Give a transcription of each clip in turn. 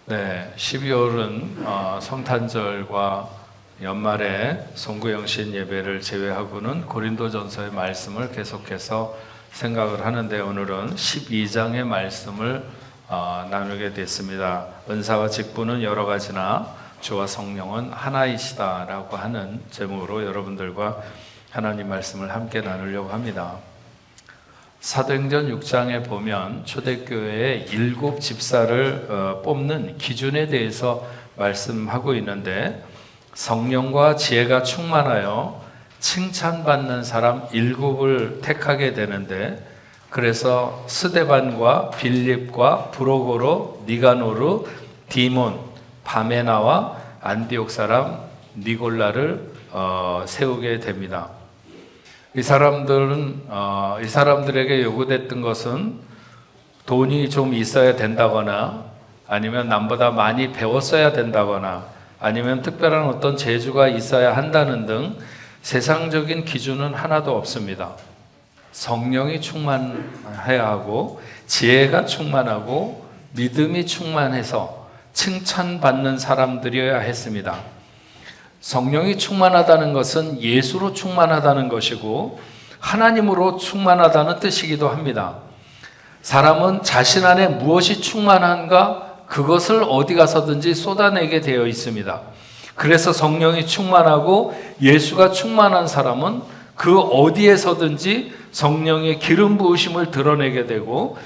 네, 12월은 성탄절과 연말에 송구영신 예배를 제외하고는 고린도전서의 말씀을 계속해서 생각을 하는데, 오늘은 12장의 말씀을 나누게 됐습니다. 은사와 직분은 여러 가지나 주와 성령은 하나이시다라고 하는 제목으로 여러분들과 하나님 말씀을 함께 나누려고 합니다. 사도행전 6장에 보면 초대교회의 7 집사를 뽑는 기준에 대해서 말씀하고 있는데, 성령과 지혜가 충만하여 칭찬받는 사람 7을 택하게 되는데, 그래서 스데반과 빌립과 브로고로, 니가노르, 디몬, 바메나와 안디옥 사람 니골라를 세우게 됩니다. 이 사람들에게 요구됐던 것은 돈이 좀 있어야 된다거나, 아니면 남보다 많이 배웠어야 된다거나, 아니면 특별한 어떤 재주가 있어야 한다는 등 세상적인 기준은 하나도 없습니다. 성령이 충만해야 하고, 지혜가 충만하고, 믿음이 충만해서 칭찬받는 사람들이어야 했습니다. 성령이 충만하다는 것은 예수로 충만하다는 것이고 하나님으로 충만하다는 뜻이기도 합니다. 사람은 자신 안에 무엇이 충만한가, 그것을 어디 가서든지 쏟아내게 되어 있습니다. 그래서 성령이 충만하고 예수가 충만한 사람은 그 어디에서든지 성령의 기름 부으심을 드러내게 되고,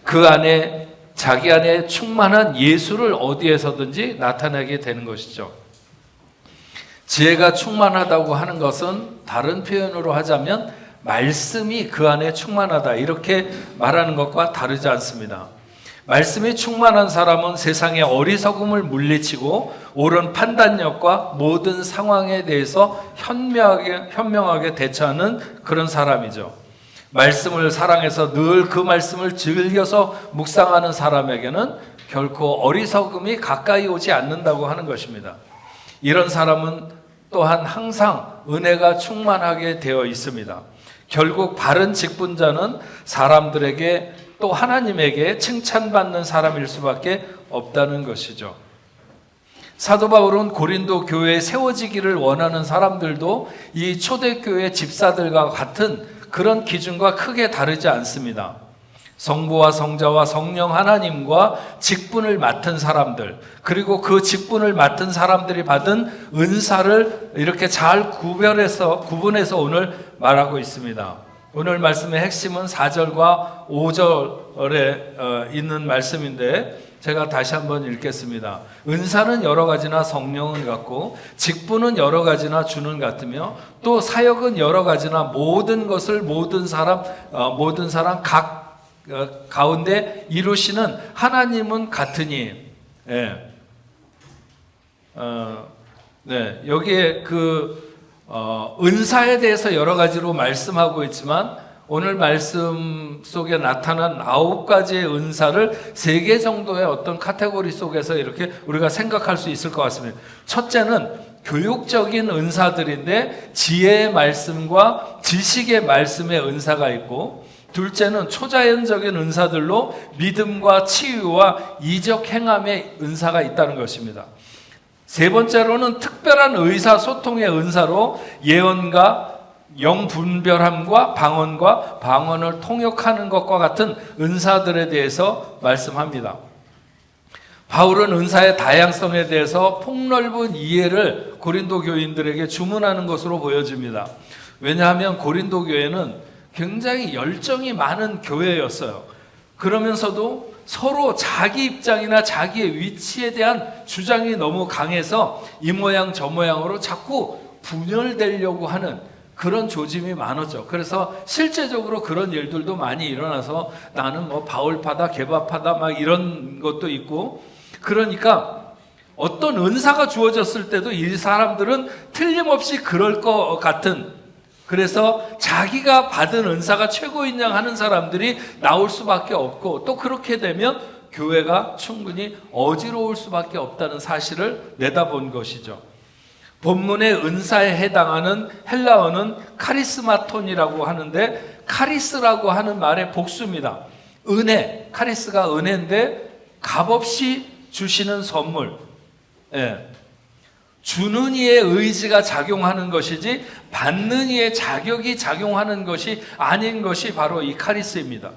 그 안에 자기 안에 충만한 예수를 어디에서든지 나타내게 되는 것이죠. 지혜가 충만하다고 하는 것은 다른 표현으로 하자면 말씀이 그 안에 충만하다, 이렇게 말하는 것과 다르지 않습니다. 말씀이 충만한 사람은 세상의 어리석음을 물리치고 옳은 판단력과 모든 상황에 대해서 현명하게 대처하는 그런 사람이죠. 말씀을 사랑해서 늘 그 말씀을 즐겨서 묵상하는 사람에게는 결코 어리석음이 가까이 오지 않는다고 하는 것입니다. 이런 사람은 또한 항상 은혜가 충만하게 되어 있습니다. 결국 바른 직분자는 사람들에게 또 하나님에게 칭찬받는 사람일 수밖에 없다는 것이죠. 사도 바울은 고린도 교회에 세워지기를 원하는 사람들도 이 초대교회 집사들과 같은 그런 기준과 크게 다르지 않습니다. 성부와 성자와 성령 하나님과 직분을 맡은 사람들, 그리고 그 직분을 맡은 사람들이 받은 은사를 이렇게 잘 구분해서 오늘 말하고 있습니다. 오늘 말씀의 핵심은 4절과 5절에 있는 말씀인데, 제가 다시 한번 읽겠습니다. 은사는 여러 가지나 성령은 같고, 직분은 여러 가지나 주는 같으며, 또 사역은 여러 가지나 모든 것을 모든 사람 각 가운데 이루시는 하나님은 같으니. 여기에 은사에 대해서 여러 가지로 말씀하고 있지만, 오늘 말씀 속에 나타난 9가지의 은사를 3개 정도의 어떤 카테고리 속에서 이렇게 우리가 생각할 수 있을 것 같습니다. 첫째는 교육적인 은사들인데, 지혜의 말씀과 지식의 말씀의 은사가 있고, 둘째는 초자연적인 은사들로 믿음과 치유와 이적 행함의 은사가 있다는 것입니다. 세 번째로는 특별한 의사소통의 은사로 예언과 영분별함과 방언을 통역하는 것과 같은 은사들에 대해서 말씀합니다. 바울은 은사의 다양성에 대해서 폭넓은 이해를 고린도 교인들에게 주문하는 것으로 보여집니다. 왜냐하면 고린도 교회는 굉장히 열정이 많은 교회였어요. 그러면서도 서로 자기 입장이나 자기의 위치에 대한 주장이 너무 강해서 이 모양 저 모양으로 자꾸 분열되려고 하는 그런 조짐이 많았죠. 그래서 실제적으로 그런 일들도 많이 일어나서 나는 바울파다 개바파다 막 이런 것도 있고, 그러니까 어떤 은사가 주어졌을 때도 이 사람들은 틀림없이 그럴 것 같은, 그래서 자기가 받은 은사가 최고인 양 하는 사람들이 나올 수밖에 없고, 또 그렇게 되면 교회가 충분히 어지러울 수밖에 없다는 사실을 내다본 것이죠. 본문의 은사에 해당하는 헬라어는 카리스마톤이라고 하는데, 카리스라고 하는 말의 복수입니다. 은혜, 카리스가 은혜인데 값없이 주시는 선물. 예. 주는 이의 의지가 작용하는 것이지 받는 이의 자격이 작용하는 것이 아닌 것이 바로 이 카리스입니다.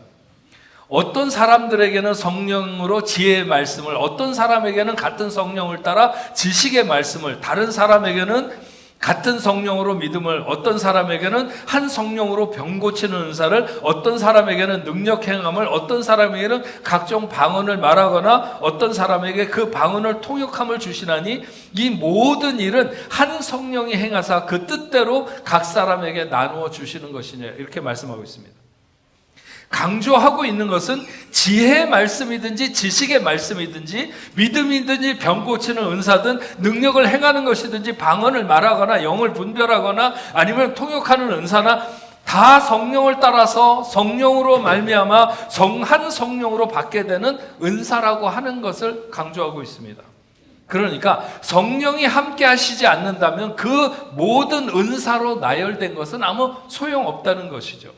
어떤 사람들에게는 성령으로 지혜의 말씀을, 어떤 사람에게는 같은 성령을 따라 지식의 말씀을, 다른 사람에게는 같은 성령으로 믿음을, 어떤 사람에게는 한 성령으로 병 고치는 은사를, 어떤 사람에게는 능력 행함을, 어떤 사람에게는 각종 방언을 말하거나 어떤 사람에게 그 방언을 통역함을 주시나니 이 모든 일은 한 성령이 행하사 그 뜻대로 각 사람에게 나누어 주시는 것이냐, 이렇게 말씀하고 있습니다. 강조하고 있는 것은 지혜의 말씀이든지 지식의 말씀이든지 믿음이든지 병 고치는 은사든 능력을 행하는 것이든지 방언을 말하거나 영을 분별하거나 아니면 통역하는 은사나 다 성령을 따라서 성령으로 말미암아 한 성령으로 받게 되는 은사라고 하는 것을 강조하고 있습니다. 그러니까 성령이 함께 하시지 않는다면 그 모든 은사로 나열된 것은 아무 소용없다는 것이죠.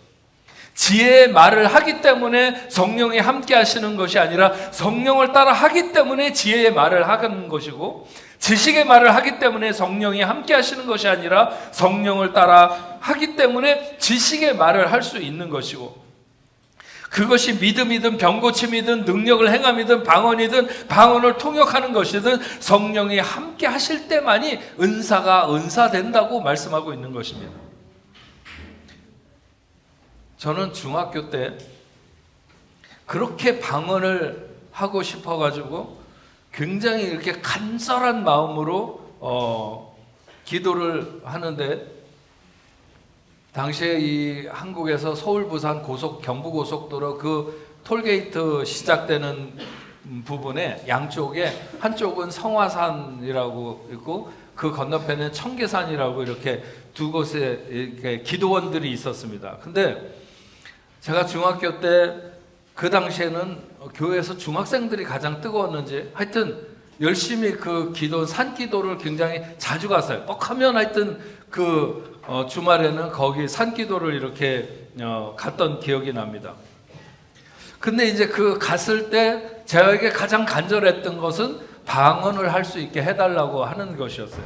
지혜의 말을 하기 때문에 성령이 함께 하시는 것이 아니라 성령을 따라 하기 때문에 지혜의 말을 하는 것이고, 지식의 말을 하기 때문에 성령이 함께 하시는 것이 아니라 성령을 따라 하기 때문에 지식의 말을 할 수 있는 것이고, 그것이 믿음이든 병고침이든 능력을 행함이든 방언이든 방언을 통역하는 것이든 성령이 함께 하실 때만이 은사가 은사된다고 말씀하고 있는 것입니다. 저는 중학교 때 그렇게 방언을 하고 싶어가지고 굉장히 이렇게 간절한 마음으로 기도를 하는데, 당시에 이 한국에서 서울 부산 경부고속도로 그 톨게이트 시작되는 부분에 양쪽에 한쪽은 성화산이라고 있고 그 건너편에 청계산이라고 이렇게 두 곳에 이렇게 기도원들이 있었습니다. 근데 제가 중학교 때 그 당시에는 교회에서 중학생들이 가장 뜨거웠는지 하여튼 열심히 그 기도, 산기도를 굉장히 자주 갔어요. 뻑하면 하여튼 그 주말에는 거기 산기도를 이렇게 갔던 기억이 납니다. 근데 이제 그 갔을 때 저에게 가장 간절했던 것은 방언을 할 수 있게 해달라고 하는 것이었어요.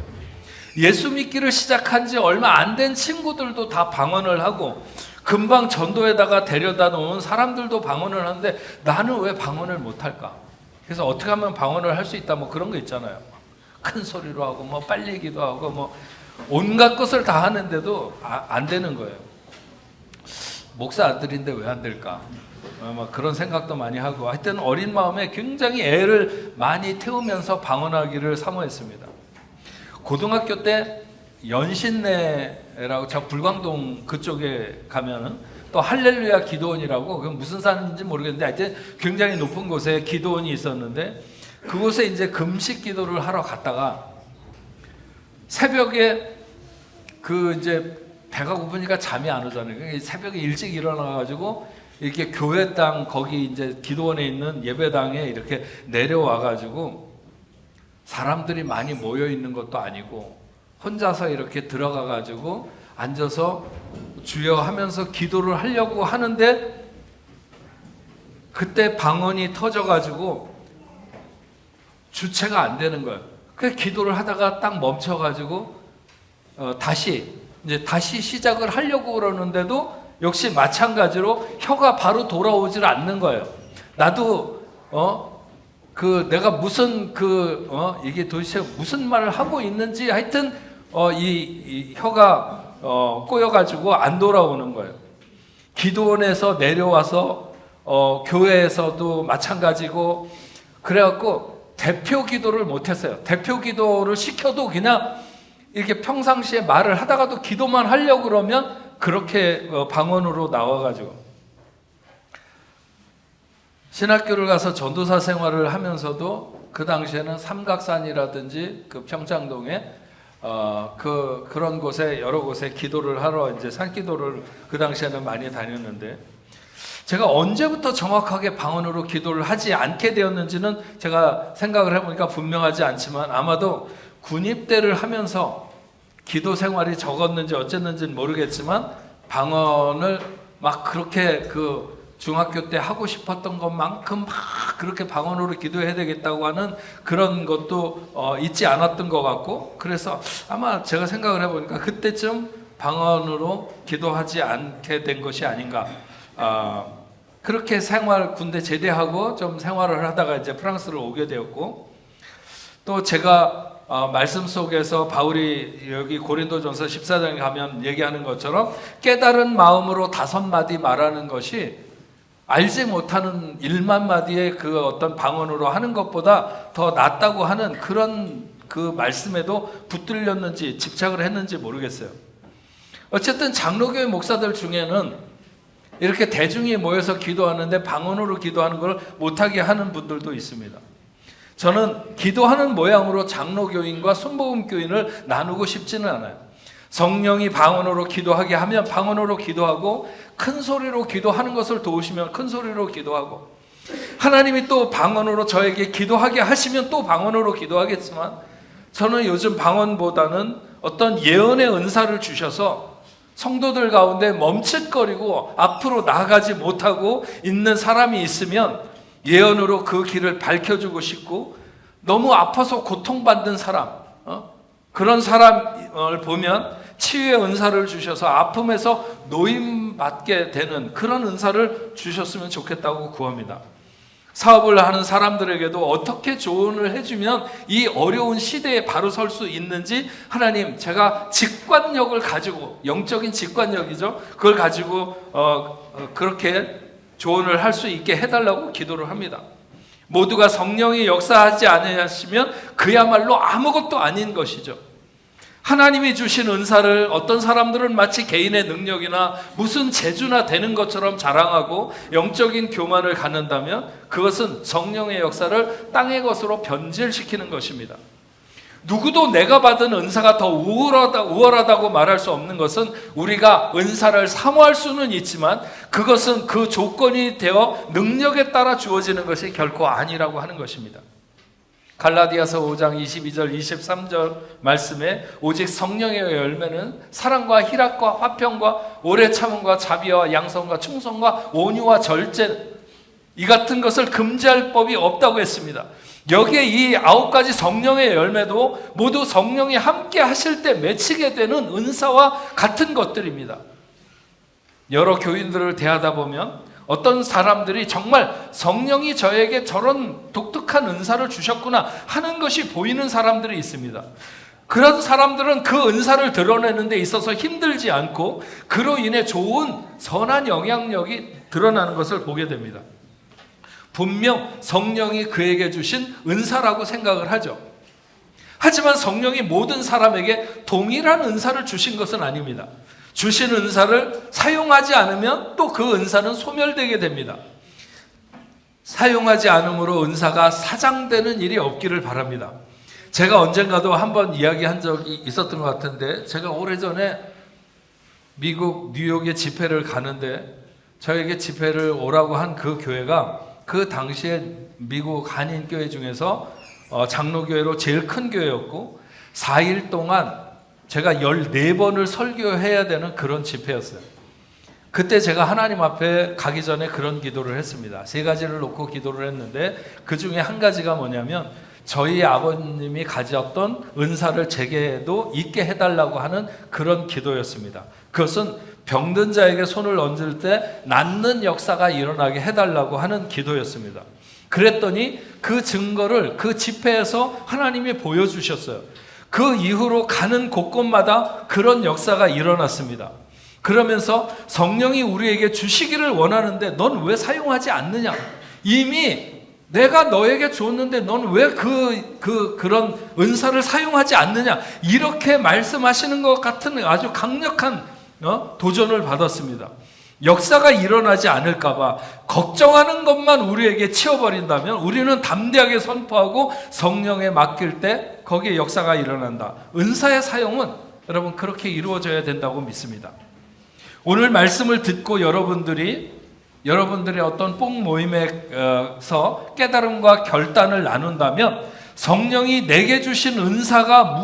예수 믿기를 시작한 지 얼마 안 된 친구들도 다 방언을 하고 금방 전도에다가 데려다 놓은 사람들도 방언을 하는데 나는 왜 방언을 못할까? 그래서 어떻게 하면 방언을 할 수 있다, 뭐 그런 거 있잖아요. 큰 소리로 하고 뭐 빨리 기도하고 뭐 온갖 것을 다 하는데도 안 되는 거예요. 목사 아들인데 왜 안 될까? 막 그런 생각도 많이 하고, 하여튼 어린 마음에 굉장히 애를 많이 태우면서 방언하기를 사모했습니다. 고등학교 때 연신내라고, 저 불광동 그쪽에 가면은 또 할렐루야 기도원이라고, 그건 무슨 산인지 모르겠는데 하여튼 굉장히 높은 곳에 기도원이 있었는데, 그곳에 이제 금식 기도를 하러 갔다가 새벽에 그 이제 배가 고프니까 잠이 안 오잖아요. 새벽에 일찍 일어나가지고 이렇게 교회 땅 거기 이제 기도원에 있는 예배당에 이렇게 내려와가지고 사람들이 많이 모여 있는 것도 아니고 혼자서 이렇게 들어가가지고 앉아서 주여 하면서 기도를 하려고 하는데 그때 방언이 터져가지고 주체가 안 되는 거예요. 그래서 기도를 하다가 딱 멈춰가지고 다시 시작을 하려고 그러는데도 역시 마찬가지로 혀가 바로 돌아오질 않는 거예요. 나도 내가 무슨 이게 도대체 무슨 말을 하고 있는지 하여튼 이 혀가 꼬여가지고 안 돌아오는 거예요. 기도원에서 내려와서 교회에서도 마찬가지고, 그래갖고 대표 기도를 못했어요. 대표 기도를 시켜도 그냥 이렇게 평상시에 말을 하다가도 기도만 하려고 그러면 그렇게 방언으로 나와가지고, 신학교를 가서 전도사 생활을 하면서도 그 당시에는 삼각산이라든지 그 평창동에 그런 곳에 여러 곳에 기도를 하러 이제 산기도를 그 당시에는 많이 다녔는데, 제가 언제부터 정확하게 방언으로 기도를 하지 않게 되었는지는 제가 생각을 해보니까 분명하지 않지만 아마도 군입대를 하면서 기도 생활이 적었는지 어쨌는지는 모르겠지만 방언을 막 그렇게 중학교 때 하고 싶었던 것만큼 막 그렇게 방언으로 기도해야 되겠다고 하는 그런 것도 있지 않았던 것 같고, 그래서 아마 제가 생각을 해보니까 그때쯤 방언으로 기도하지 않게 된 것이 아닌가. 그렇게 군대 제대하고 좀 생활을 하다가 이제 프랑스를 오게 되었고, 또 제가 말씀 속에서 바울이 여기 고린도전서 14장에 가면 얘기하는 것처럼 깨달은 마음으로 5마디 말하는 것이 알지 못하는 1만 마디의 그 어떤 방언으로 하는 것보다 더 낫다고 하는 그런 그 말씀에도 붙들렸는지 집착을 했는지 모르겠어요. 어쨌든 장로교회 목사들 중에는 이렇게 대중이 모여서 기도하는데 방언으로 기도하는 걸 못하게 하는 분들도 있습니다. 저는 기도하는 모양으로 장로교인과 순복음교인을 나누고 싶지는 않아요. 성령이 방언으로 기도하게 하면 방언으로 기도하고, 큰 소리로 기도하는 것을 도우시면 큰 소리로 기도하고, 하나님이 또 방언으로 저에게 기도하게 하시면 또 방언으로 기도하겠지만, 저는 요즘 방언보다는 어떤 예언의 은사를 주셔서 성도들 가운데 멈칫거리고 앞으로 나아가지 못하고 있는 사람이 있으면 예언으로 그 길을 밝혀주고 싶고, 너무 아파서 고통받는 사람, 그런 사람을 보면 치유의 은사를 주셔서 아픔에서 노임받게 되는 그런 은사를 주셨으면 좋겠다고 구합니다. 사업을 하는 사람들에게도 어떻게 조언을 해주면 이 어려운 시대에 바로 설 수 있는지, 하나님, 제가 직관력을 가지고, 영적인 직관력이죠, 그걸 가지고 그렇게 조언을 할 수 있게 해달라고 기도를 합니다. 모두가 성령이 역사하지 않으시면 그야말로 아무것도 아닌 것이죠. 하나님이 주신 은사를 어떤 사람들은 마치 개인의 능력이나 무슨 재주나 되는 것처럼 자랑하고 영적인 교만을 갖는다면, 그것은 성령의 역사를 땅의 것으로 변질시키는 것입니다. 누구도 내가 받은 은사가 더 우월하다고 말할 수 없는 것은, 우리가 은사를 사모할 수는 있지만 그것은 그 조건이 되어 능력에 따라 주어지는 것이 결코 아니라고 하는 것입니다. 갈라디아서 5장 22절 23절 말씀에 오직 성령의 열매는 사랑과 희락과 화평과 오래 참음과 자비와 양성과 충성과 온유와 절제, 이 같은 것을 금지할 법이 없다고 했습니다. 여기에 이 9가지 성령의 열매도 모두 성령이 함께 하실 때 맺히게 되는 은사와 같은 것들입니다. 여러 교인들을 대하다 보면 어떤 사람들이 정말 성령이 저에게 저런 독특한 은사를 주셨구나 하는 것이 보이는 사람들이 있습니다. 그런 사람들은 그 은사를 드러내는 데 있어서 힘들지 않고 그로 인해 좋은 선한 영향력이 드러나는 것을 보게 됩니다. 분명 성령이 그에게 주신 은사라고 생각을 하죠. 하지만 성령이 모든 사람에게 동일한 은사를 주신 것은 아닙니다. 주신 은사를 사용하지 않으면 또 그 은사는 소멸되게 됩니다. 사용하지 않음으로 은사가 사장되는 일이 없기를 바랍니다. 제가 언젠가도 한번 이야기한 적이 있었던 것 같은데, 제가 오래전에 미국 뉴욕에 집회를 가는데 저에게 집회를 오라고 한 그 교회가 그 당시에 미국 한인교회 중에서 장로교회로 제일 큰 교회였고, 4일 동안 제가 14번을 설교해야 되는 그런 집회였어요. 그때 제가 하나님 앞에 가기 전에 그런 기도를 했습니다. 3가지를 놓고 기도를 했는데, 그 중에 한 가지가 뭐냐면 저희 아버님이 가졌던 은사를 제게도 있게 해달라고 하는 그런 기도였습니다. 그것은 병든 자에게 손을 얹을 때 낫는 역사가 일어나게 해달라고 하는 기도였습니다. 그랬더니 그 증거를 그 집회에서 하나님이 보여주셨어요. 그 이후로 가는 곳곳마다 그런 역사가 일어났습니다. 그러면서 성령이 우리에게 주시기를 원하는데 넌 왜 사용하지 않느냐? 이미 내가 너에게 줬는데 넌 왜 그런 은사를 사용하지 않느냐? 이렇게 말씀하시는 것 같은 아주 강력한 도전을 받았습니다. 역사가 일어나지 않을까봐 걱정하는 것만 우리에게 치워버린다면 우리는 담대하게 선포하고 성령에 맡길 때 거기에 역사가 일어난다. 은사의 사용은 여러분 그렇게 이루어져야 된다고 믿습니다. 오늘 말씀을 듣고 여러분들의 어떤 뽕 모임에서 깨달음과 결단을 나눈다면 성령이 내게 주신 은사가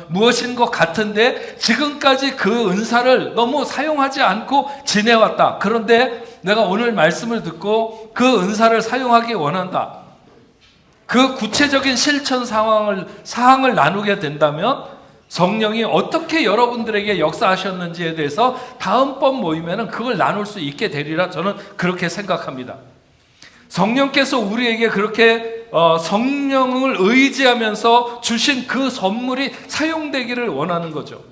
무엇인 것 같은데 지금까지 그 은사를 너무 사용하지 않고 지내왔다. 그런데 내가 오늘 말씀을 듣고 그 은사를 사용하기 원한다. 그 구체적인 실천 사항을 나누게 된다면 성령이 어떻게 여러분들에게 역사하셨는지에 대해서 다음번 모임에는 그걸 나눌 수 있게 되리라 저는 그렇게 생각합니다. 성령께서 우리에게 그렇게 성령을 의지하면서 주신 그 선물이 사용되기를 원하는 거죠.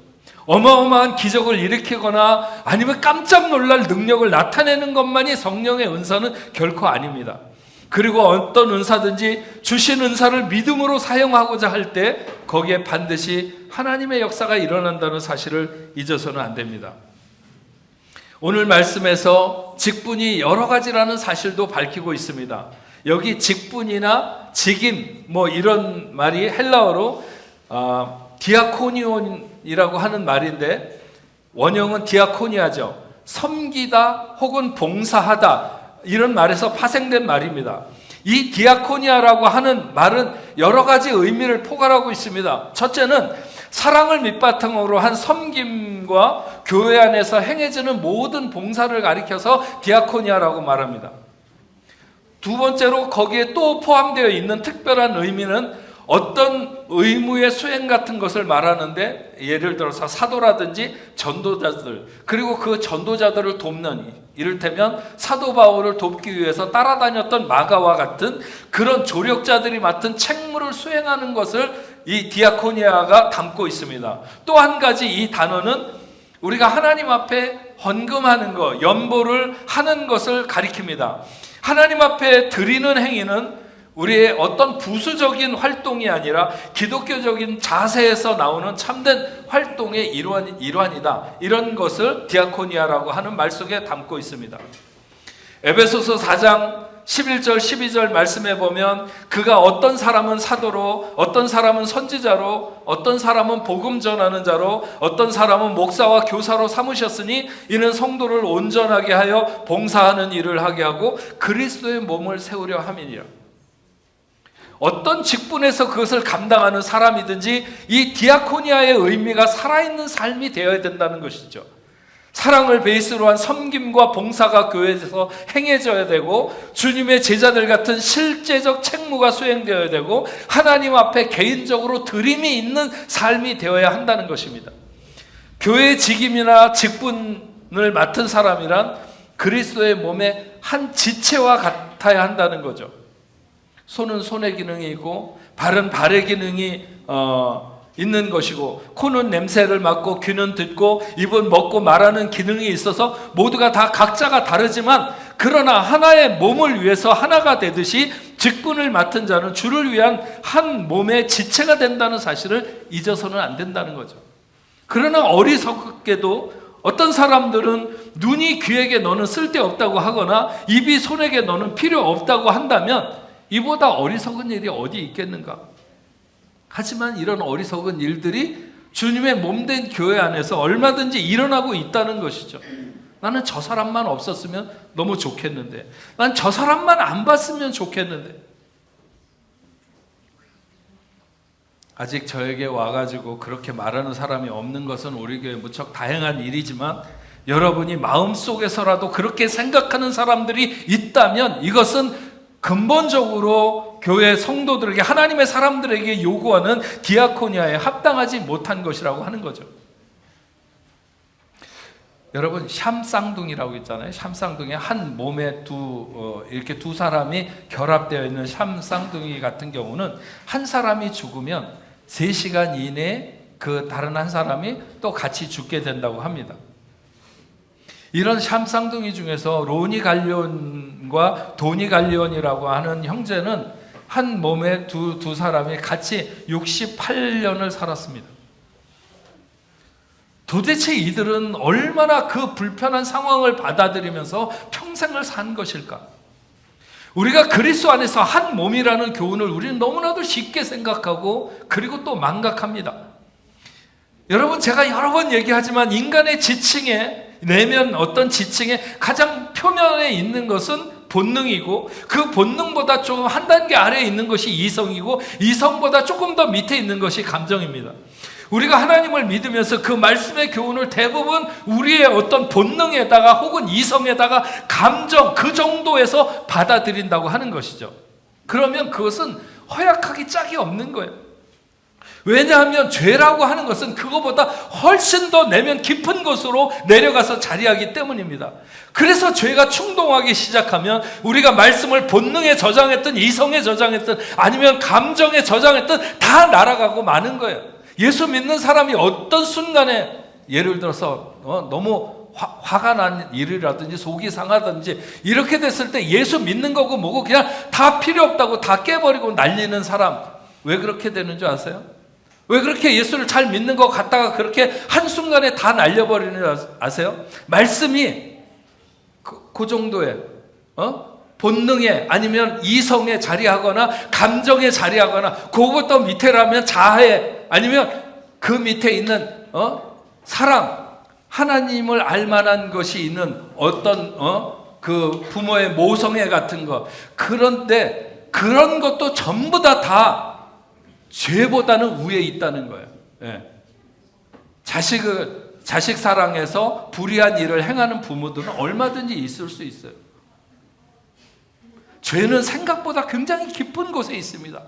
어마어마한 기적을 일으키거나 아니면 깜짝 놀랄 능력을 나타내는 것만이 성령의 은사는 결코 아닙니다. 그리고 어떤 은사든지 주신 은사를 믿음으로 사용하고자 할 때 거기에 반드시 하나님의 역사가 일어난다는 사실을 잊어서는 안 됩니다. 오늘 말씀에서 직분이 여러 가지라는 사실도 밝히고 있습니다. 여기 직분이나 직임 이런 말이 헬라어로 디아코니온이라고 하는 말인데 원형은 디아코니아죠. 섬기다 혹은 봉사하다 이런 말에서 파생된 말입니다. 이 디아코니아라고 하는 말은 여러 가지 의미를 포괄하고 있습니다. 첫째는 사랑을 밑바탕으로 한 섬김과 교회 안에서 행해지는 모든 봉사를 가리켜서 디아코니아라고 말합니다. 두 번째로 거기에 또 포함되어 있는 특별한 의미는 어떤 의무의 수행 같은 것을 말하는데 예를 들어서 사도라든지 전도자들 그리고 그 전도자들을 돕는 이를테면 사도 바울을 돕기 위해서 따라다녔던 마가와 같은 그런 조력자들이 맡은 책무를 수행하는 것을 이 디아코니아가 담고 있습니다. 또 한 가지 이 단어는 우리가 하나님 앞에 헌금하는 것, 연보를 하는 것을 가리킵니다. 하나님 앞에 드리는 행위는 우리의 어떤 부수적인 활동이 아니라 기독교적인 자세에서 나오는 참된 활동의 일환이다. 이런 것을 디아코니아라고 하는 말 속에 담고 있습니다. 에베소서 4장 11절 12절 말씀해 보면 그가 어떤 사람은 사도로 어떤 사람은 선지자로 어떤 사람은 복음 전하는 자로 어떤 사람은 목사와 교사로 삼으셨으니 이는 성도를 온전하게 하여 봉사하는 일을 하게 하고 그리스도의 몸을 세우려 함이니라. 어떤 직분에서 그것을 감당하는 사람이든지 이 디아코니아의 의미가 살아있는 삶이 되어야 된다는 것이죠. 사랑을 베이스로 한 섬김과 봉사가 교회에서 행해져야 되고 주님의 제자들 같은 실제적 책무가 수행되어야 되고 하나님 앞에 개인적으로 드림이 있는 삶이 되어야 한다는 것입니다. 교회의 직임이나 직분을 맡은 사람이란 그리스도의 몸의 한 지체와 같아야 한다는 거죠. 손은 손의 기능이 있고 발은 발의 기능이 있는 것이고 코는 냄새를 맡고 귀는 듣고 입은 먹고 말하는 기능이 있어서 모두가 다 각자가 다르지만 그러나 하나의 몸을 위해서 하나가 되듯이 직분을 맡은 자는 주를 위한 한 몸의 지체가 된다는 사실을 잊어서는 안 된다는 거죠. 그러나 어리석게도 어떤 사람들은 눈이 귀에게 너는 쓸데없다고 하거나 입이 손에게 너는 필요 없다고 한다면 이보다 어리석은 일이 어디 있겠는가? 하지만 이런 어리석은 일들이 주님의 몸된 교회 안에서 얼마든지 일어나고 있다는 것이죠. 나는 저 사람만 없었으면 너무 좋겠는데, 난 저 사람만 안 봤으면 좋겠는데. 아직 저에게 와가지고 그렇게 말하는 사람이 없는 것은 우리 교회 무척 다행한 일이지만 여러분이 마음속에서라도 그렇게 생각하는 사람들이 있다면 이것은 근본적으로 교회 성도들에게 하나님의 사람들에게 요구하는 디아코니아에 합당하지 못한 것이라고 하는 거죠. 여러분 샴쌍둥이라고 있잖아요. 샴쌍둥이 한 몸에 이렇게 두 사람이 결합되어 있는 샴쌍둥이 같은 경우는 한 사람이 죽으면 3시간 이내에 그 다른 한 사람이 또 같이 죽게 된다고 합니다. 이런 샴쌍둥이 중에서 로니갈리온과 도니갈리온이라고 하는 형제는 한 몸에 두 사람이 같이 68년을 살았습니다. 도대체 이들은 얼마나 그 불편한 상황을 받아들이면서 평생을 산 것일까? 우리가 그리스도 안에서 한 몸이라는 교훈을 우리는 너무나도 쉽게 생각하고 그리고 또 망각합니다. 여러분 제가 여러 번 얘기하지만 인간의 지층에 내면 어떤 지층의 가장 표면에 있는 것은 본능이고 그 본능보다 좀 한 단계 아래에 있는 것이 이성이고 이성보다 조금 더 밑에 있는 것이 감정입니다. 우리가 하나님을 믿으면서 그 말씀의 교훈을 대부분 우리의 어떤 본능에다가 혹은 이성에다가 감정 그 정도에서 받아들인다고 하는 것이죠. 그러면 그것은 허약하기 짝이 없는 거예요. 왜냐하면 죄라고 하는 것은 그거보다 훨씬 더 내면 깊은 곳으로 내려가서 자리하기 때문입니다. 그래서 죄가 충동하기 시작하면 우리가 말씀을 본능에 저장했든 이성에 저장했든 아니면 감정에 저장했든 다 날아가고 마는 거예요. 예수 믿는 사람이 어떤 순간에 예를 들어서 너무 화가 난 일이라든지 속이 상하든지 이렇게 됐을 때 예수 믿는 거고 뭐고 그냥 다 필요 없다고 다 깨버리고 날리는 사람, 왜 그렇게 되는 줄 아세요? 왜 그렇게 예수를 잘 믿는 것 같다가 그렇게 한순간에 다 날려버리는 줄 아세요? 말씀이 그 정도의 본능에 아니면 이성에 자리하거나 감정에 자리하거나 그것보다 밑에라면 자아에 아니면 그 밑에 있는 사랑, 하나님을 알만한 것이 있는 어떤 그 부모의 모성애 같은 것, 그런데 그런 것도 전부 다 죄보다는 위에 있다는 거예요. 예. 자식 사랑해서 불의한 일을 행하는 부모들은 얼마든지 있을 수 있어요. 죄는 생각보다 굉장히 깊은 곳에 있습니다.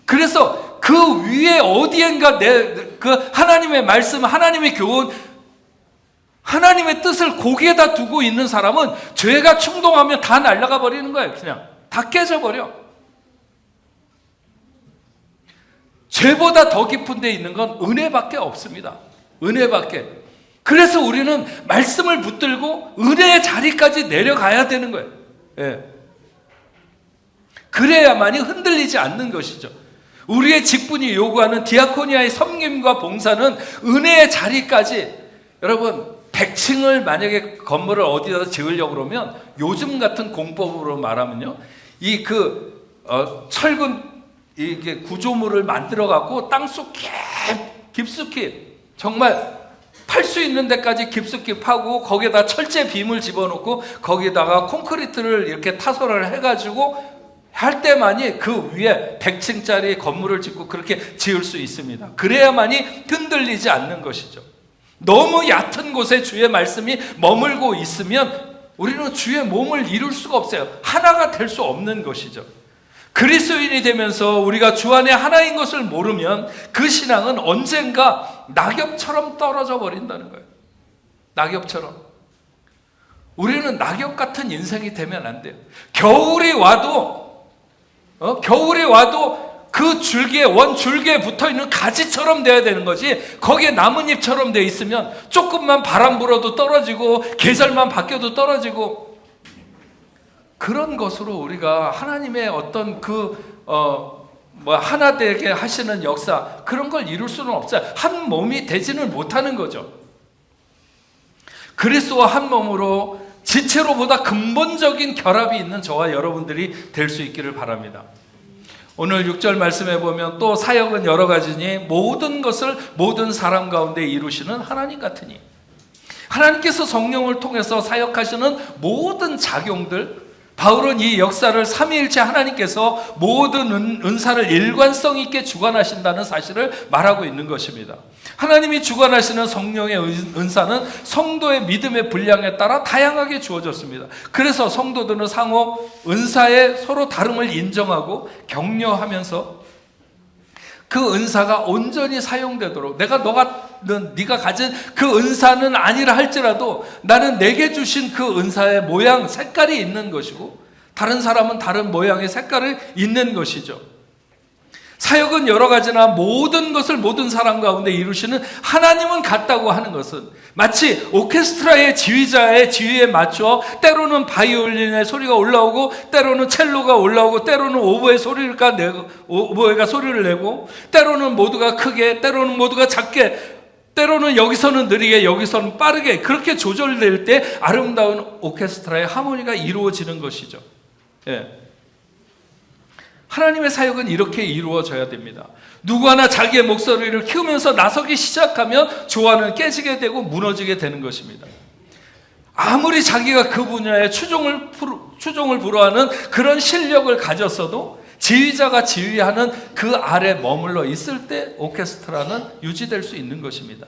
그래서 그 위에 어디엔가 그 하나님의 말씀, 하나님의 교훈, 하나님의 뜻을 거기에다 두고 있는 사람은 죄가 충동하면 다 날아가 버리는 거예요. 그냥 다 깨져버려. 죄보다 더 깊은 데 있는 건 은혜밖에 없습니다. 은혜밖에. 그래서 우리는 말씀을 붙들고 은혜의 자리까지 내려가야 되는 거예요. 예. 그래야만이 흔들리지 않는 것이죠. 우리의 직분이 요구하는 디아코니아의 섬김과 봉사는 은혜의 자리까지, 여러분 100층을 만약에 건물을 어디다 지으려고 그러면 요즘 같은 공법으로 말하면요, 철근 이게 구조물을 만들어 갖고 땅속 깊숙이 정말 팔 수 있는 데까지 깊숙이 파고 거기에다 철제 빔을 집어넣고 거기다가 콘크리트를 이렇게 타설을 해가지고 할 때만이 그 위에 100층짜리 건물을 짓고 그렇게 지을 수 있습니다. 그래야만이 흔들리지 않는 것이죠. 너무 얕은 곳에 주의 말씀이 머물고 있으면 우리는 주의 몸을 이룰 수가 없어요. 하나가 될 수 없는 것이죠. 그리스도인이 되면서 우리가 주 안에 하나인 것을 모르면 그 신앙은 언젠가 낙엽처럼 떨어져 버린다는 거예요. 낙엽처럼. 우리는 낙엽 같은 인생이 되면 안 돼요. 겨울이 와도 그 원줄기에 붙어있는 가지처럼 돼야 되는 거지, 거기에 나뭇잎처럼 돼 있으면 조금만 바람 불어도 떨어지고 계절만 바뀌어도 떨어지고, 그런 것으로 우리가 하나님의 어떤 하나 되게 하시는 역사, 그런 걸 이룰 수는 없어요. 한 몸이 되지는 못하는 거죠. 그리스도와 한 몸으로 지체로보다 근본적인 결합이 있는 저와 여러분들이 될 수 있기를 바랍니다. 오늘 6절 말씀에 보면 또 사역은 여러 가지니 모든 것을 모든 사람 가운데 이루시는 하나님 같으니, 하나님께서 성령을 통해서 사역하시는 모든 작용들, 바울은 이 역사를 삼위일체 하나님께서 모든 은사를 일관성 있게 주관하신다는 사실을 말하고 있는 것입니다. 하나님이 주관하시는 성령의 은사는 성도의 믿음의 분량에 따라 다양하게 주어졌습니다. 그래서 성도들은 상호 은사의 서로 다름을 인정하고 격려하면서 그 은사가 온전히 사용되도록, 네가 가진 그 은사는 아니라 할지라도 나는 내게 주신 그 은사의 모양, 색깔이 있는 것이고 다른 사람은 다른 모양의 색깔이 있는 것이죠. 사역은 여러 가지나 모든 것을 모든 사람 가운데 이루시는 하나님은 같다고 하는 것은 마치 오케스트라의 지휘자의 지휘에 맞춰 때로는 바이올린의 소리가 올라오고 때로는 첼로가 올라오고 때로는 오보에가 소리를 내고 때로는 모두가 크게 때로는 모두가 작게 때로는 여기서는 느리게 여기서는 빠르게 그렇게 조절될 때 아름다운 오케스트라의 하모니가 이루어지는 것이죠. 예. 하나님의 사역은 이렇게 이루어져야 됩니다. 누구 하나 자기의 목소리를 키우면서 나서기 시작하면 조화는 깨지게 되고 무너지게 되는 것입니다. 아무리 자기가 그 분야에 추종을 불허하는 그런 실력을 가졌어도 지휘자가 지휘하는 그 아래 머물러 있을 때 오케스트라는 유지될 수 있는 것입니다.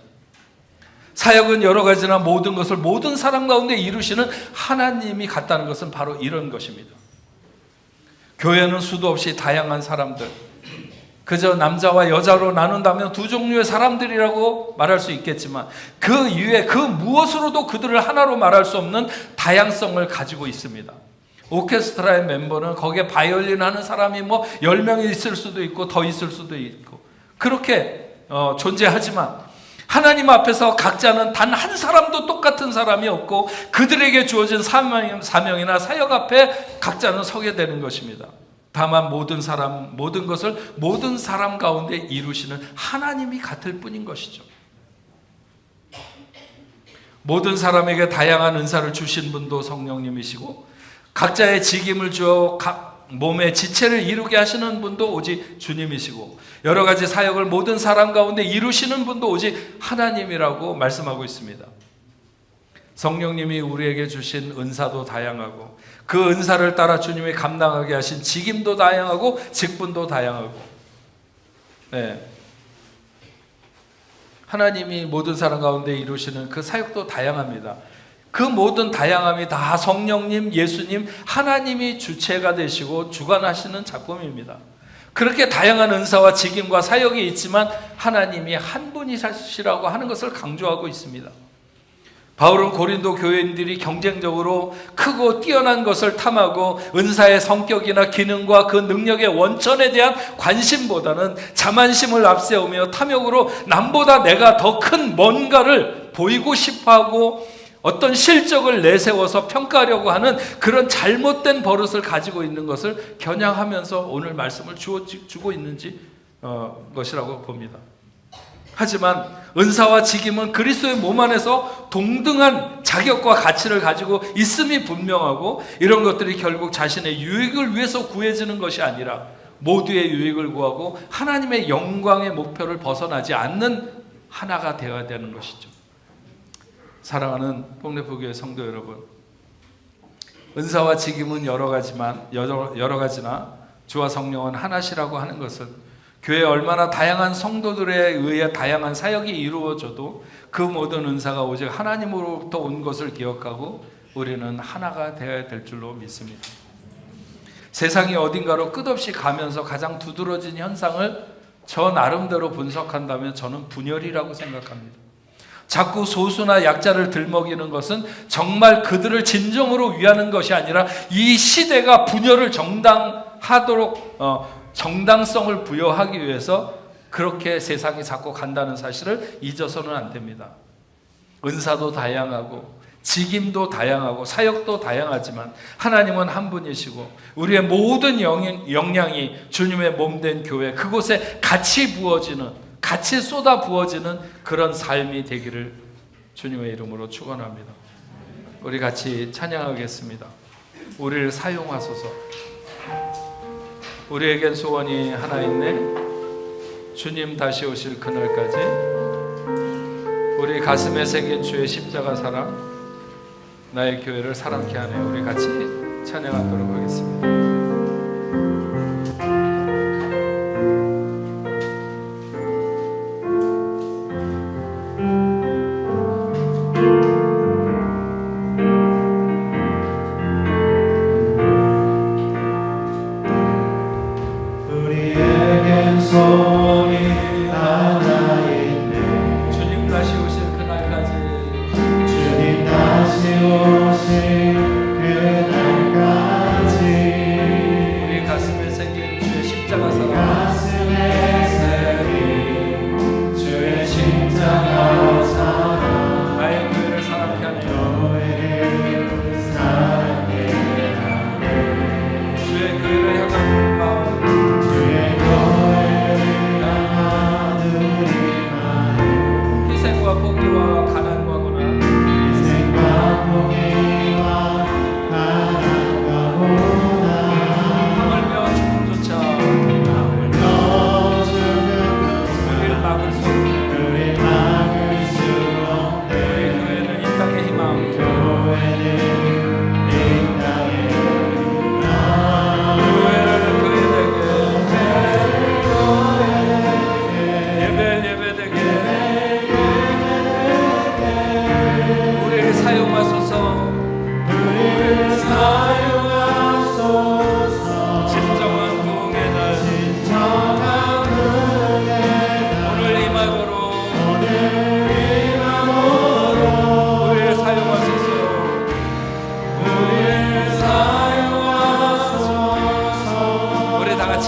사역은 여러 가지나 모든 것을 모든 사람 가운데 이루시는 하나님이 같다는 것은 바로 이런 것입니다. 교회는 수도 없이 다양한 사람들, 그저 남자와 여자로 나눈다면 두 종류의 사람들이라고 말할 수 있겠지만 그 이외에 그 무엇으로도 그들을 하나로 말할 수 없는 다양성을 가지고 있습니다. 오케스트라의 멤버는 거기에 바이올린 하는 사람이 10명이 있을 수도 있고 더 있을 수도 있고 그렇게 존재하지만 하나님 앞에서 각자는 단 한 사람도 똑같은 사람이 없고 그들에게 주어진 사명이나 사역 앞에 각자는 서게 되는 것입니다. 다만 모든 것을 모든 사람 가운데 이루시는 하나님이 같을 뿐인 것이죠. 모든 사람에게 다양한 은사를 주신 분도 성령님이시고 각자의 직임을 주어 각 몸의 지체를 이루게 하시는 분도 오직 주님이시고 여러 가지 사역을 모든 사람 가운데 이루시는 분도 오직 하나님이라고 말씀하고 있습니다. 성령님이 우리에게 주신 은사도 다양하고 그 은사를 따라 주님이 감당하게 하신 직임도 다양하고 직분도 다양하고 하나님이 모든 사람 가운데 이루시는 그 사역도 다양합니다. 그 모든 다양함이 다 성령님, 예수님, 하나님이 주체가 되시고 주관하시는 작품입니다. 그렇게 다양한 은사와 직임과 사역이 있지만 하나님이 한 분이시라고 하는 것을 강조하고 있습니다. 바울은 고린도 교회인들이 경쟁적으로 크고 뛰어난 것을 탐하고 은사의 성격이나 기능과 그 능력의 원천에 대한 관심보다는 자만심을 앞세우며 탐욕으로 남보다 내가 더 큰 뭔가를 보이고 싶어하고 어떤 실적을 내세워서 평가하려고 하는 그런 잘못된 버릇을 가지고 있는 것을 겨냥하면서 오늘 말씀을 주고 있는 것이라고 봅니다. 하지만 은사와 직임은 그리스도의 몸 안에서 동등한 자격과 가치를 가지고 있음이 분명하고 이런 것들이 결국 자신의 유익을 위해서 구해지는 것이 아니라 모두의 유익을 구하고 하나님의 영광의 목표를 벗어나지 않는 하나가 되어야 되는 것이죠. 사랑하는 폭래포교회 성도 여러분, 은사와 직임은 여러 가지나 주와 성령은 하나시라고 하는 것은 교회에 얼마나 다양한 성도들에 의해 다양한 사역이 이루어져도 그 모든 은사가 오직 하나님으로부터 온 것을 기억하고 우리는 하나가 되어야 될 줄로 믿습니다. 세상이 어딘가로 끝없이 가면서 가장 두드러진 현상을 저 나름대로 분석한다면 저는 분열이라고 생각합니다. 자꾸 소수나 약자를 들먹이는 것은 정말 그들을 진정으로 위하는 것이 아니라 이 시대가 분열을 정당성을 부여하기 위해서 그렇게 세상이 자꾸 간다는 사실을 잊어서는 안 됩니다. 은사도 다양하고 직임도 다양하고 사역도 다양하지만 하나님은 한 분이시고 우리의 모든 역량이 주님의 몸된 교회 그곳에 같이 쏟아 부어지는 그런 삶이 되기를 주님의 이름으로 축원합니다. 우리 같이 찬양하겠습니다. 우리를 사용하소서. 우리에겐 소원이 하나 있네. 주님 다시 오실 그날까지 우리 가슴에 새긴 주의 십자가 사랑 나의 교회를 사랑케 하네. 우리 같이 찬양하도록 하겠습니다. 주님 다시 오실 그날까지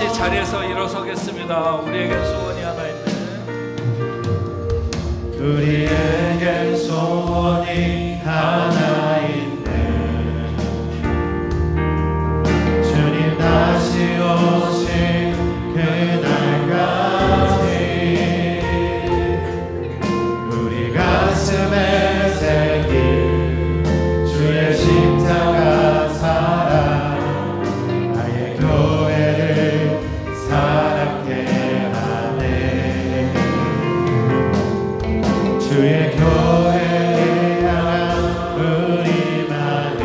같이 자리에서 일어서겠습니다. 우리에게 소원이 하나 있네. 우리에게 소원이 하나 있네. 주님 다시 오신 그날까지 우리 가슴에 새긴 주의 십자가 사랑, 나의 교회를 사랑케 하네. 주의 교회를 향한 우리만을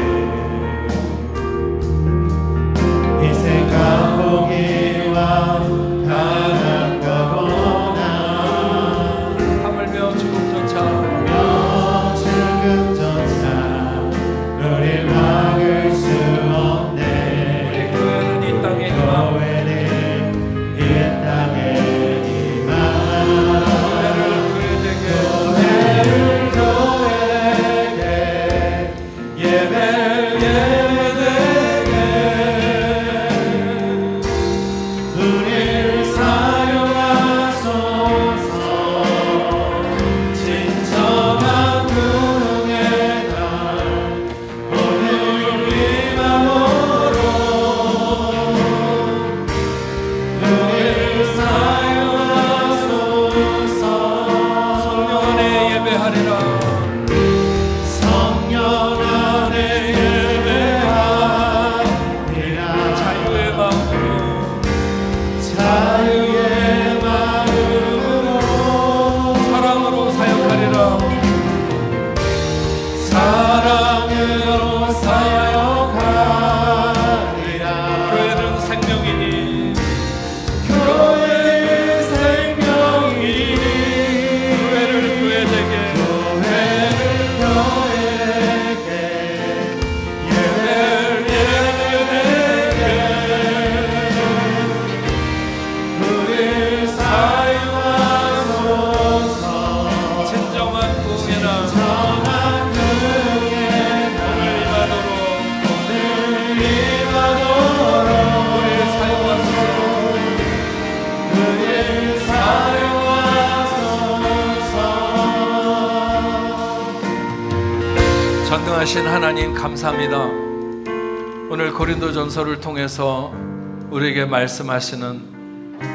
희생과 포기와 강한 거구나. 하물며 죽음조차 우릴 막을 수 없네. 우리 교회는 이 땅의 희망, 교회는 이 땅의 희망. 교회를 교회에게 예배되게 우릴 사용하소서. 진정한 부흥의 날 오늘 이 맘으로 우릴 사용하소서. 성령 안에 예배하리라. 성령 안에 예배하리라. 자유의 마음으로 자유의 마음으로 사랑으로 사역하리라. 사랑으로 사역하리라. 교회는 생명이니 교회의 생명이니 교회를 교회되게 교회를 교회에게 예배되게 우릴 사용하소서. 진정한 부흥의 날 정한 그의 오늘 오늘 이마도록 우리를 사용하소서. 우릴 사용하소서. 전능하신 하나님 감사합니다. 오늘 고린도전서를 통해서 우리에게 말씀하시는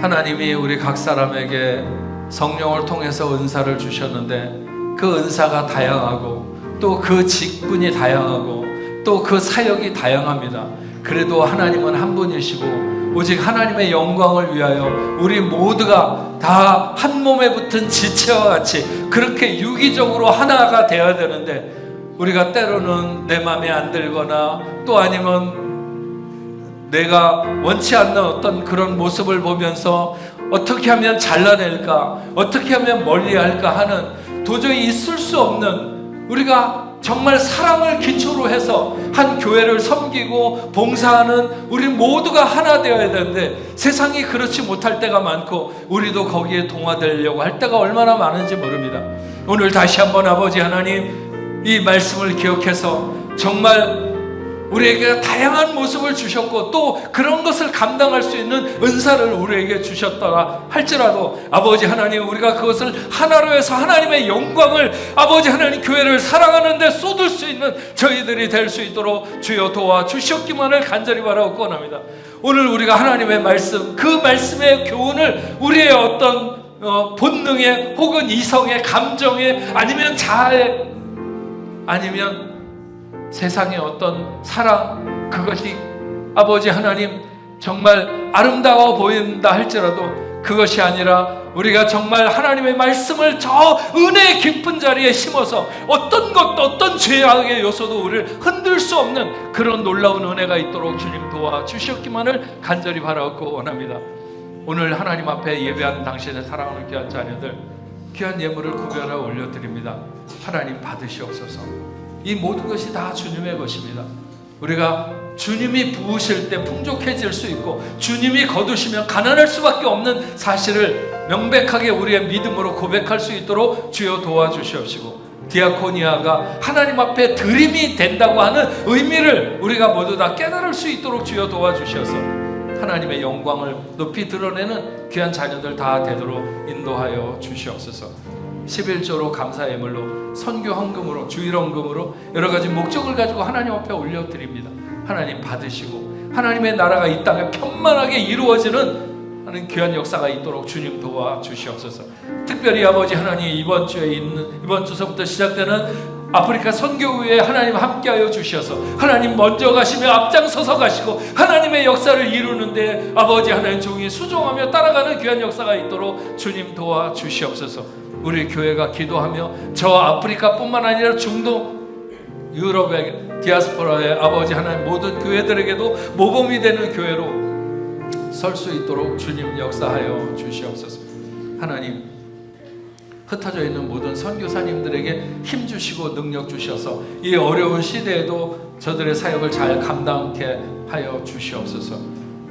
하나님이 우리 각 사람에게 성령을 통해서 은사를 주셨는데 그 은사가 다양하고 또 그 직분이 다양하고 또 그 사역이 다양합니다. 그래도 하나님은 한 분이시고 오직 하나님의 영광을 위하여 우리 모두가 다 한 몸에 붙은 지체와 같이 그렇게 유기적으로 하나가 되어야 되는데 우리가 때로는 내 마음에 안 들거나 또 아니면 내가 원치 않는 어떤 그런 모습을 보면서 어떻게 하면 잘라낼까, 어떻게 하면 멀리할까 하는 도저히 있을 수 없는, 우리가 정말 사랑을 기초로 해서 한 교회를 섬기고 봉사하는 우리 모두가 하나 되어야 되는데 세상이 그렇지 못할 때가 많고 우리도 거기에 동화되려고 할 때가 얼마나 많은지 모릅니다. 오늘 다시 한번 아버지 하나님 이 말씀을 기억해서 정말 우리에게 다양한 모습을 주셨고 또 그런 것을 감당할 수 있는 은사를 우리에게 주셨다가 할지라도 아버지 하나님 우리가 그것을 하나로 해서 하나님의 영광을 아버지 하나님 교회를 사랑하는 데 쏟을 수 있는 저희들이 될 수 있도록 주여 도와주시옵기만을 간절히 바라고 권합니다. 오늘 우리가 하나님의 말씀, 그 말씀의 교훈을 우리의 어떤 본능에 혹은 이성의 감정에 아니면 자아에 아니면 세상의 어떤 사랑, 그것이 아버지 하나님 정말 아름다워 보인다 할지라도 그것이 아니라 우리가 정말 하나님의 말씀을 저 은혜의 깊은 자리에 심어서 어떤 것도 어떤 죄악의 요소도 우리를 흔들 수 없는 그런 놀라운 은혜가 있도록 주님 도와주시옵기만을 간절히 바라고 원합니다. 오늘 하나님 앞에 예배하는 당신의 사랑하는 귀한 자녀들 귀한 예물을 구별하여 올려드립니다. 하나님 받으시옵소서. 이 모든 것이 다 주님의 것입니다. 우리가 주님이 부으실 때 풍족해질 수 있고 주님이 거두시면 가난할 수밖에 없는 사실을 명백하게 우리의 믿음으로 고백할 수 있도록 주여 도와주시옵시고 디아코니아가 하나님 앞에 드림이 된다고 하는 의미를 우리가 모두 다 깨달을 수 있도록 주여 도와주셔서 하나님의 영광을 높이 드러내는 귀한 자녀들 다 되도록 인도하여 주시옵소서. 11조로 감사 예물로, 선교 헌금으로, 주일 헌금으로 여러 가지 목적을 가지고 하나님 앞에 올려드립니다. 하나님 받으시고 하나님의 나라가 이 땅에 편만하게 이루어지는 하는 귀한 역사가 있도록 주님 도와 주시옵소서. 특별히 아버지 하나님, 이번 주서부터 시작되는 아프리카 선교회에 하나님 함께하여 주셔서 하나님 먼저 가시며 앞장서서 가시고 하나님의 역사를 이루는데 아버지 하나님 종이 수종하며 따라가는 귀한 역사가 있도록 주님 도와 주시옵소서. 우리 교회가 기도하며 저 아프리카뿐만 아니라 중동, 유럽의 디아스포라의 아버지 하나님 모든 교회들에게도 모범이 되는 교회로 설 수 있도록 주님 역사하여 주시옵소서. 하나님, 흩어져 있는 모든 선교사님들에게 힘 주시고 능력 주셔서 이 어려운 시대에도 저들의 사역을 잘 감당케 하여 주시옵소서.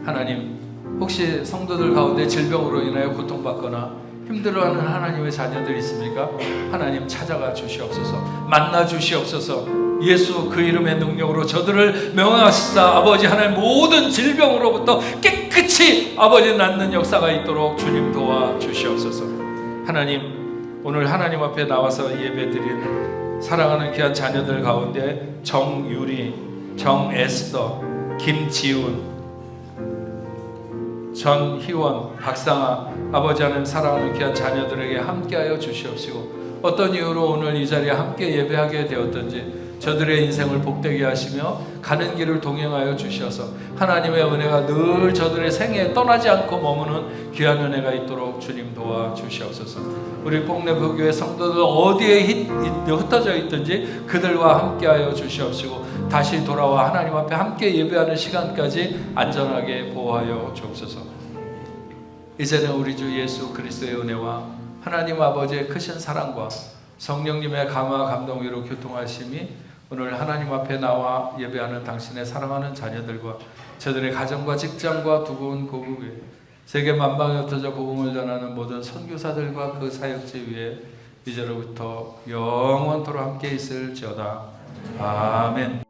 하나님, 혹시 성도들 가운데 질병으로 인하여 고통받거나 힘들어하는 하나님의 자녀들이 있습니까? 하나님 찾아가 주시옵소서. 만나 주시옵소서. 예수 그 이름의 능력으로 저들을 명하시사 아버지 하나님 모든 질병으로부터 깨끗이 아버지 낫는 역사가 있도록 주님 도와 주시옵소서. 하나님, 오늘 하나님 앞에 나와서 예배드린 사랑하는 귀한 자녀들 가운데 정유리, 정에스더, 김지훈, 전희원, 박상아 아버지 하나님 사랑하는 귀한 자녀들에게 함께하여 주시옵시고 어떤 이유로 오늘 이 자리에 함께 예배하게 되었던지 저들의 인생을 복되게 하시며 가는 길을 동행하여 주셔서 하나님의 은혜가 늘 저들의 생애에 떠나지 않고 머무는 귀한 은혜가 있도록 주님 도와 주시옵소서. 우리 복내부교회 성도들 어디에 흩어져 있든지 그들과 함께하여 주시옵시고 다시 돌아와 하나님 앞에 함께 예배하는 시간까지 안전하게 보호하여 주옵소서. 이제는 우리 주 예수 그리스도의 은혜와 하나님 아버지의 크신 사랑과 성령님의 감화 감동 위로 교통하심이 오늘 하나님 앞에 나와 예배하는 당신의 사랑하는 자녀들과 저들의 가정과 직장과 두고온 고국 위에 세계 만방에 흩어져 복음을 전하는 모든 선교사들과 그 사역지 위에 이제로부터 영원토록 함께 있을지어다. 아멘.